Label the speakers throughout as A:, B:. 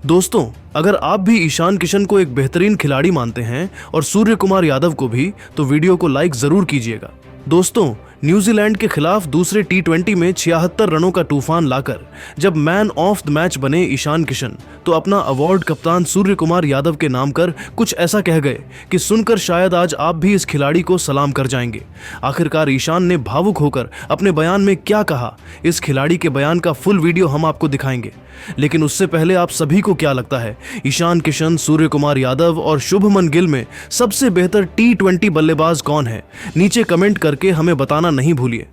A: दोस्तों, अगर आप भी ईशान किशन को एक बेहतरीन खिलाड़ी मानते हैं और सूर्य कुमार यादव को भी, तो वीडियो को लाइक जरूर कीजिएगा। दोस्तों, न्यूजीलैंड के खिलाफ दूसरे टी20 में 76 रनों का तूफान लाकर जब मैन ऑफ द मैच बने ईशान किशन, तो अपना अवार्ड कप्तान सूर्य कुमार यादव के नाम कर कुछ ऐसा कह गए कि सुनकर शायद आज आप भी इस खिलाड़ी को सलाम कर जाएंगे। आखिरकार ईशान ने भावुक होकर अपने बयान में क्या कहा, इस खिलाड़ी के बयान का फुल वीडियो हम आपको दिखाएंगे। लेकिन उससे पहले आप सभी को क्या लगता है, ईशान किशन, सूर्य कुमार यादव और शुभमन गिल में सबसे बेहतर टी20 बल्लेबाज कौन है? नीचे कमेंट करके हमें बताना नहीं भूलिए।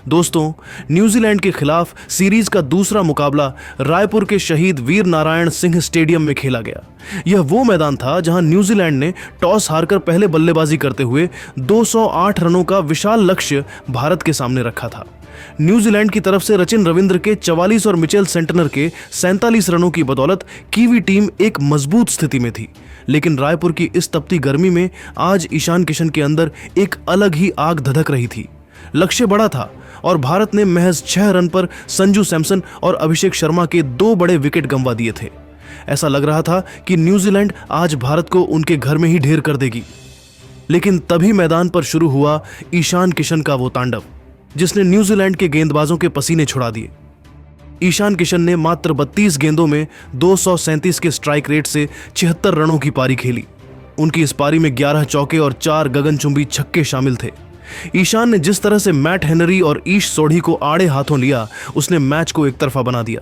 A: दोस्तों, न्यूजीलैंड के खिलाफ सीरीज का दूसरा मुकाबला रायपुर के शहीद वीर नारायण सिंह स्टेडियम में खेला गया। यह वो मैदान था जहां न्यूजीलैंड ने टॉस हारकर पहले बल्लेबाजी करते हुए 208 रनों का विशाल लक्ष्य भारत के सामने रखा था। न्यूजीलैंड की तरफ से सचिन रविंद्र के 44 और मिचेल सेंटनर के 47 रनों की बदौलत कीवी टीम एक मजबूत स्थिति में थी। लेकिन रायपुर की इस तपती गर्मी में आज ईशान किशन के अंदर एक अलग ही आग धधक रही थी। लक्ष्य बड़ा था और भारत ने महज 6 रन पर संजू सैमसन और अभिषेक शर्मा के 2 बड़े विकेट गंवा दिए थे। ऐसा लग रहा था कि न्यूजीलैंड आज भारत को उनके घर में ही ढेर कर देगी। लेकिन तभी मैदान पर शुरू हुआ ईशान किशन का वो तांडव, जिसने न्यूजीलैंड के गेंदबाजों के पसीने छुड़ा दिए। ईशान किशन ने मात्र 32 गेंदों में 237 के स्ट्राइक रेट से 76 रनों की पारी खेली। उनकी इस पारी में 11 चौके और 4 गगनचुंबी छक्के शामिल थे। ईशान ने जिस तरह से मैट हेनरी और ईश सोढ़ी को आड़े हाथों लिया, उसने मैच को एक तरफा बना दिया।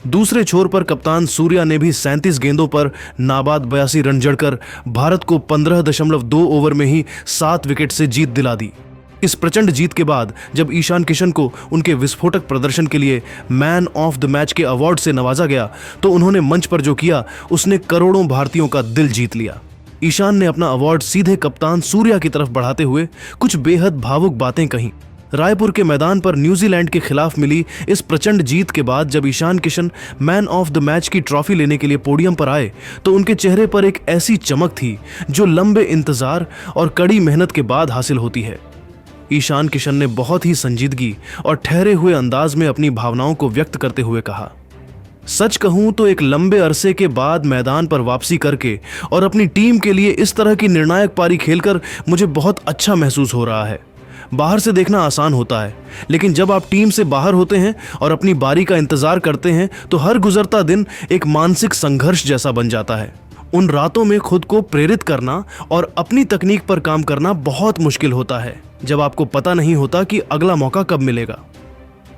A: दूसरे छोर पर कप्तान सूर्या ने भी 37 गेंदों पर नाबाद 82 रन जड़कर भारत को 15.2 ओवर में ही 7 विकेट से जीत दिला दी। इस प्रचंड जीत के बाद जब ईशान किशन को उनके विस्फोटक प्रदर्शन के लिए मैन ऑफ द मैच के अवार्ड से नवाजा गया, तो उन्होंने मंच पर जो किया उसने करोड़ों भारतीयों का दिल जीत लिया। ईशान ने अपना अवार्ड सीधे कप्तान सूर्या की तरफ बढ़ाते हुए कुछ बेहद भावुक बातें कहीं। रायपुर के मैदान पर न्यूजीलैंड के खिलाफ मिली इस प्रचंड जीत के बाद जब Ishan Kishan man of the match की ट्रॉफी लेने के लिए पोडियम पर आए, तो उनके चेहरे पर एक ऐसी चमक थी जो लंबे इंतजार और कड़ी मेहनत के बाद हासिल होती है। ईशान किशन ने बहुत ही संजीदगी और ठहरे हुए अंदाज में अपनी भावनाओं को व्यक्त करते हुए कहा, सच कहूं तो एक लंबे अरसे के बाद मैदान पर वापसी करके और अपनी टीम के लिए इस तरह की निर्णायक पारी खेलकर मुझे बहुत अच्छा महसूस हो रहा है। बाहर से देखना आसान होता है, लेकिन जब आप टीम से बाहर होते हैं और अपनी बारी का इंतजार करते हैं, तो हर गुजरता दिन एक मानसिक संघर्ष जैसा बन जाता है। उन रातों में खुद को प्रेरित करना और अपनी तकनीक पर काम करना बहुत मुश्किल होता है, जब आपको पता नहीं होता कि अगला मौका कब मिलेगा।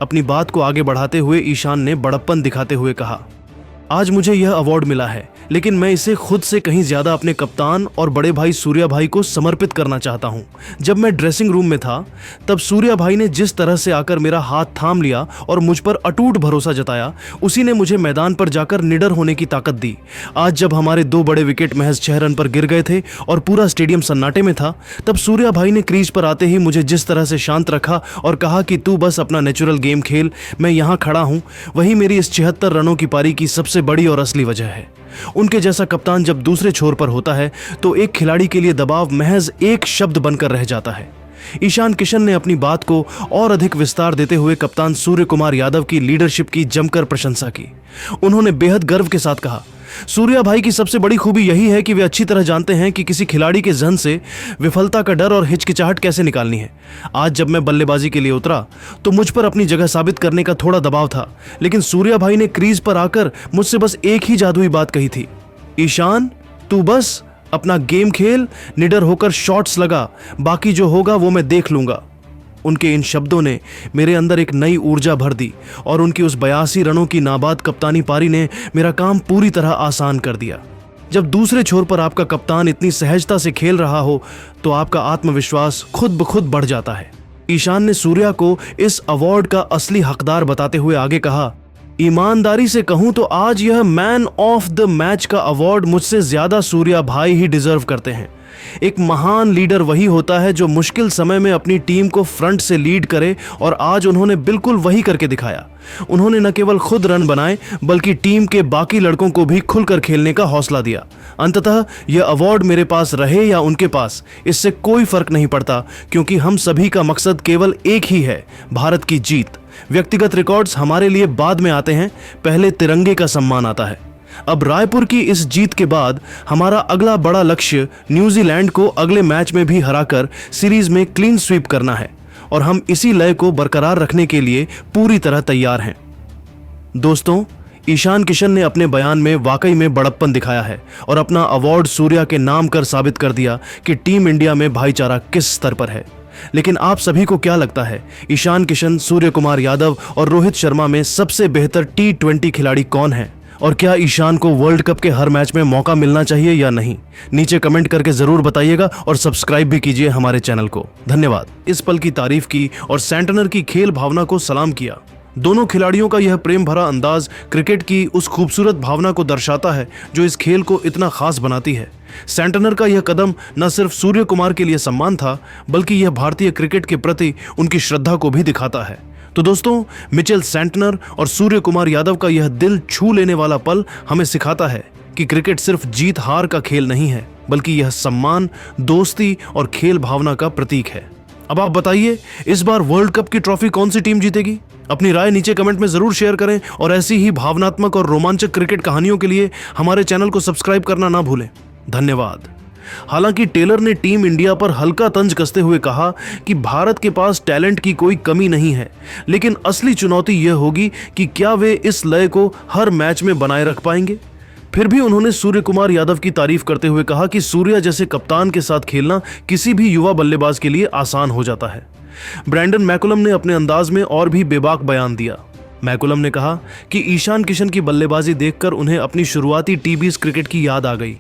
A: अपनी बात को आगे बढ़ाते हुए ईशान ने बड़प्पन दिखाते हुए कहा, आज मुझे यह अवार्ड मिला है, लेकिन मैं इसे खुद से कहीं ज्यादा अपने कप्तान और बड़े भाई सूर्या भाई को समर्पित करना चाहता हूं। जब मैं ड्रेसिंग रूम में था, तब सूर्या भाई ने जिस तरह से आकर मेरा हाथ थाम लिया और मुझ पर अटूट भरोसा जताया, उसी ने मुझे मैदान पर जाकर निडर होने की ताकत दी। आज जब हमारे 2 बड़े विकेट महज 6 रन पर गिर गए थे और पूरा स्टेडियम सन्नाटे में था, तब सूर्या भाई ने क्रीज पर आते ही मुझे जिस तरह से शांत रखा और कहा कि तू बस अपना नेचुरल गेम खेल, मैं यहाँ खड़ा हूँ, वही मेरी इस 76 रनों की पारी की सबसे बड़ी और असली वजह है। उनके जैसा कप्तान जब दूसरे छोर पर होता है, तो एक खिलाड़ी के लिए दबाव महज एक शब्द बनकर रह जाता है। ईशान किशन ने अपनी बात को और अधिक विस्तार देते हुए कप्तान सूर्य कुमार यादव की लीडरशिप की जमकर प्रशंसा की। उन्होंने बेहद गर्व के साथ कहा, सूर्या भाई की सबसे बड़ी खूबी यही है कि वे अच्छी तरह जानते हैं कि किसी खिलाड़ी के जहन से विफलता का डर और हिचकिचाहट कैसे निकालनी है। आज जब मैं बल्लेबाजी के लिए उतरा, तो मुझ पर अपनी जगह साबित करने का थोड़ा दबाव था, लेकिन सूर्या भाई ने क्रीज पर आकर मुझसे बस एक ही जादुई बात कही थी, ईशान तू बस अपना गेम खेल, निडर होकर शॉट्स लगा, बाकी जो होगा वो मैं देख लूंगा। उनके इन शब्दों ने मेरे अंदर एक नई ऊर्जा भर दी और उनकी उस 82 रनों की नाबाद कप्तानी पारी ने मेरा काम पूरी तरह आसान कर दिया। जब दूसरे छोर पर आपका कप्तान इतनी सहजता से खेल रहा हो, तो आपका आत्मविश्वास खुद ब खुद बढ़ जाता है। ईशान ने सूर्या को इस अवार्ड का असली हकदार बताते हुए आगे कहा, ईमानदारी से कहूं तो आज यह मैन ऑफ द मैच का अवार्ड मुझसे ज्यादा सूर्या भाई ही डिजर्व करते हैं। एक महान लीडर वही होता है जो मुश्किल समय में अपनी टीम को फ्रंट से लीड करे, और आज उन्होंने बिल्कुल वही करके दिखाया। उन्होंने न केवल खुद रन बनाए, बल्कि टीम के बाकी लड़कों को भी खुलकर खेलने का हौसला दिया। अंततः यह अवार्ड मेरे पास रहे या उनके पास, इससे कोई फर्क नहीं पड़ता, क्योंकि हम सभी का मकसद केवल एक ही है, भारत की जीत। व्यक्तिगत रिकॉर्ड्स हमारे लिए बाद में आते हैं, पहले तिरंगे का सम्मान आता है। अब रायपुर की इस जीत के बाद हमारा अगला बड़ा लक्ष्य न्यूजीलैंड को अगले मैच में भी हराकर सीरीज में क्लीन स्वीप करना है और हम इसी लय को बरकरार रखने के लिए पूरी तरह तैयार हैं। दोस्तों, ईशान किशन ने अपने बयान में वाकई में बड़प्पन दिखाया है और अपना अवार्ड सूर्या के नाम कर साबित कर दिया कि टीम इंडिया में भाईचारा किस स्तर पर है। लेकिन आप सभी को क्या लगता है, ईशान किशन, सूर्य कुमार यादव और रोहित शर्मा में सबसे बेहतर T20 खिलाड़ी कौन है? और क्या ईशान को वर्ल्ड कप के हर मैच में मौका मिलना चाहिए या नहीं? नीचे कमेंट करके जरूर बताइएगा और सब्सक्राइब भी कीजिए हमारे चैनल को। धन्यवाद। इस पल की तारीफ की और सेंटनर की खेल भावना को सलाम किया। दोनों खिलाड़ियों का यह प्रेम भरा अंदाज क्रिकेट की उस खूबसूरत भावना को दर्शाता है जो इस खेल को इतना खास बनाती है। सेंटनर का यह कदम न सिर्फ सूर्य कुमार के लिए सम्मान था, बल्कि यह भारतीय क्रिकेट के प्रति उनकी श्रद्धा को भी दिखाता है। तो दोस्तों, मिचेल सेंटनर और सूर्य कुमार यादव का यह दिल छू लेने वाला पल हमें सिखाता है कि क्रिकेट सिर्फ जीत हार का खेल नहीं है, बल्कि यह सम्मान, दोस्ती और खेल भावना का प्रतीक है। अब आप बताइए, इस बार वर्ल्ड कप की ट्रॉफी कौन सी टीम जीतेगी? अपनी राय नीचे कमेंट में जरूर शेयर करें और ऐसी ही भावनात्मक और रोमांचक क्रिकेट कहानियों के लिए हमारे चैनल को सब्सक्राइब करना ना भूलें। धन्यवाद। हालांकि टेलर ने टीम इंडिया पर हल्का तंज कसते हुए कहा कि भारत के पास टैलेंट की कोई कमी नहीं है, लेकिन असली चुनौती यह होगी कि क्या वे इस लय को हर मैच में बनाए रख पाएंगे। फिर भी उन्होंने सूर्य कुमार यादव की तारीफ करते हुए कहा कि सूर्या जैसे कप्तान के साथ खेलना किसी भी युवा बल्लेबाज के लिए आसान हो जाता है। ब्रैंडन मैकुलम ने अपने अंदाज में और भी बेबाक बयान दिया। मैकुलम ने कहा कि ईशान किशन की बल्लेबाजी देखकर उन्हें अपनी शुरुआती टी20 क्रिकेट की याद आ गई।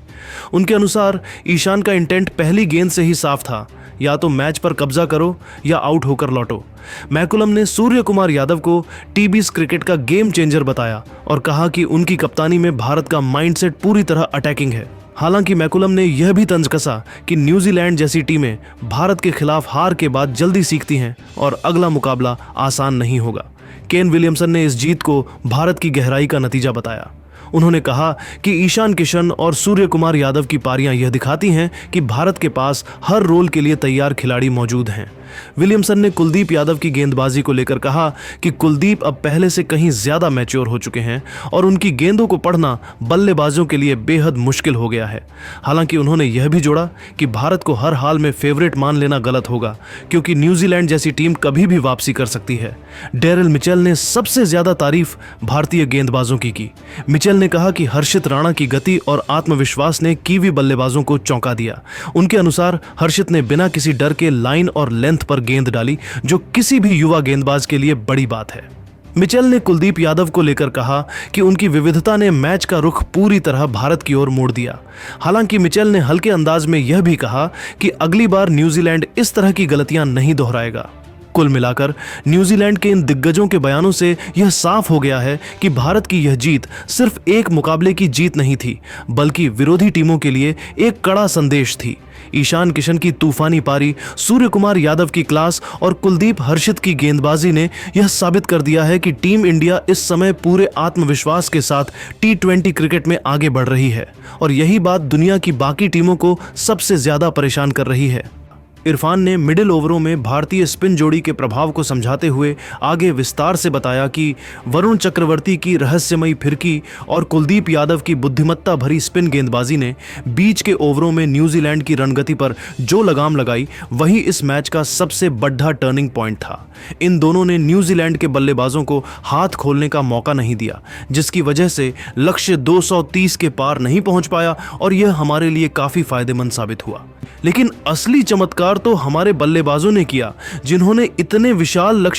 A: उनके अनुसार ईशान का इंटेंट पहली गेंद से ही साफ था, या तो मैच पर कब्जा करो या आउट होकर लौटो। मैकुलम ने सूर्य कुमार यादव को टी20 क्रिकेट का गेम चेंजर बताया और कहा कि उनकी कप्तानी में भारत का माइंडसेट पूरी तरह अटैकिंग है। हालांकि मैकुलम ने यह भी तंज कसा कि न्यूजीलैंड जैसी टीमें भारत के खिलाफ हार के बाद जल्दी सीखती हैं और अगला मुकाबला आसान नहीं होगा। केन विलियमसन ने इस जीत को भारत की गहराई का नतीजा बताया। उन्होंने कहा कि ईशान किशन और सूर्य कुमार यादव की पारियां यह दिखाती हैं कि भारत के पास हर रोल के लिए तैयार खिलाड़ी मौजूद हैं। विलियमसन ने कुलदीप यादव की गेंदबाजी को लेकर कहा कि कुलदीप अब पहले से कहीं ज्यादा मैच्योर हो चुके हैं और उनकी गेंदों को पढ़ना बल्लेबाजों के लिए बेहद मुश्किल हो गया है। हालांकि उन्होंने यह भी जोड़ा कि भारत को हर हाल में फेवरेट मान लेना गलत होगा, क्योंकि न्यूजीलैंड जैसी टीम कभी भी वापसी कर सकती है। डेरिल मिचेल ने सबसे ज्यादा तारीफ भारतीय गेंदबाजों की। मिचेल ने कहा कि हर्षित राणा की गति और आत्मविश्वास ने कीवी बल्लेबाजों को चौंका दिया। उनके अनुसार हर्षित ने बिना किसी डर के लाइन और लेंथ पर गेंद डाली, जो किसी भी युवा गेंदबाज के लिए बड़ी बात है। मिचेल ने कुलदीप यादव को लेकर कहा कि उनकी विविधता ने मैच का रुख पूरी तरह भारत की ओर मोड़ दिया। हालांकि मिचेल ने हल्के अंदाज में यह भी कहा कि अगली बार न्यूजीलैंड इस तरह की गलतियां नहीं दोहराएगा। कुल मिलाकर न्यूजीलैंड के इन दिग्गजों के बयानों से यह साफ हो गया है कि भारत की यह जीत सिर्फ एक मुकाबले की जीत नहीं थी, बल्कि विरोधी टीमों के लिए एक कड़ा संदेश थी। ईशान किशन की तूफानी पारी, सूर्य कुमार यादव की क्लास और कुलदीप हर्षित की गेंदबाजी ने यह साबित कर दिया है कि टीम इंडिया इस समय पूरे आत्मविश्वास के साथ T20 क्रिकेट में आगे बढ़ रही है और यही बात दुनिया की बाकी टीमों को सबसे ज्यादा परेशान कर रही है। इरफान ने मिडिल ओवरों में भारतीय स्पिन जोड़ी के प्रभाव को समझाते हुए आगे विस्तार से बताया कि वरुण चक्रवर्ती की रहस्यमयी फिरकी और कुलदीप यादव की बुद्धिमत्ता भरी स्पिन गेंदबाजी ने बीच के ओवरों में न्यूजीलैंड की रणगति पर जो लगाम लगाई, वही इस मैच का सबसे बड़ा टर्निंग पॉइंट था। इन दोनों ने न्यूजीलैंड के बल्लेबाजों को हाथ खोलने का मौका नहीं दिया, जिसकी वजह से लक्ष्य 230 के पार नहीं पहुंच पाया और यह हमारे लिए काफी फायदेमंद साबित हुआ। लेकिन असली चमत्कार तो हमारे बल्लेबाजों ने किया, जिन्होंने इतने विशाल लक्ष्य